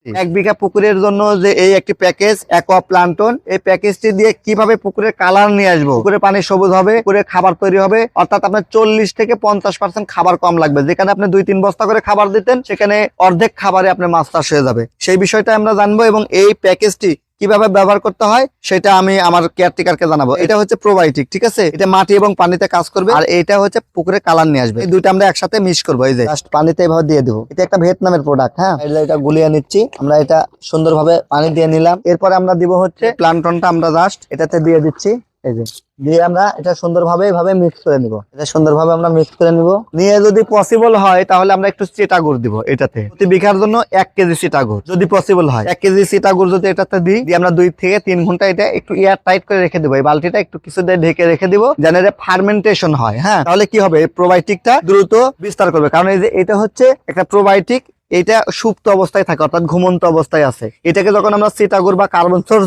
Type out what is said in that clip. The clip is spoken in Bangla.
1 বিঘা পুকুরের জন্য যে এই একটি প্যাকেজ অ্যাকোয়া প্লান্টন, এই প্যাকেজটি দিয়ে কিভাবে পুকুরের কালার নিয়ে আসবো, পুকুরে পানি সবুজ হবে, পুকুরে খাবার তৈরি হবে, অর্থাৎ আপনার 40 থেকে 50% খাবার কম লাগবে। যেখানে আপনি 2-3 বস্তা করে খাবার দিতেন, সেখানে অর্ধেক খাবারে আপনার মাছ চাষ হয়ে যাবে। সেই বিষয়টা আমরা জানবো এবং এই প্যাকেজটি কিভাবে ব্যবহার করতে হয় সেটা আমি আমার কেয়ারটেকারকে জানাবো। এটা হচ্ছে প্রোবায়োটিক, ঠিক আছে? এটা মাটি এবং পানিতে কাজ করবে, আর এটা হচ্ছে পুকুরে কালার নিয়ে আসবে। এই দুইটা আমরা একসাথে মিক্স করবো। এই যে জাস্ট পানিতে এভাবে দিয়ে দেবো। এটা একটা ভিয়েতনামের প্রোডাক্ট। হ্যাঁ, এটা গুলিয়ে নিচ্ছি আমরা। এটা সুন্দরভাবে পানি দিয়ে নিলাম। এরপরে আমরা দিব হচ্ছে প্লান্টনটা, আমরা জাস্ট এটাতে দিয়ে দিচ্ছি। এই যে দিয়ে আমরা এটা সুন্দরভাবে এভাবে মিক্স করে নিব। এটা সুন্দরভাবে আমরা মিক্স করে নিব। নিয়ে যদি পসিবল হয় তাহলে আমরা একটু চিটাগুড় দিব এটাতে। প্রতি বিঘার জন্য 1 কেজি চিটাগুড় যদি পসিবল হয়। 1 কেজি চিটাগুড় যদি এটাতে দিই, আমরা 2 থেকে 3 ঘন্টা এটা একটু এয়ার টাইট করে রেখে দিব। এই বালতিটা একটু কিছু দিয়ে ঢেকে রেখে দিব, যেন এটা ফার্মেন্টেশন হয়। হ্যাঁ, তাহলে কি হবে, প্রোবায়োটিকটা দ্রুত বিস্তার করবে। কারণ এই যে এটা হচ্ছে একটা প্রোবায়োটিক, এটা সুপ্ত অবস্থায় থাকে, অর্থাৎ ঘুমন্ত অবস্থায় আছে। এটাকে যখন আমরা চিটাগুড় বা কার্বন সোর্স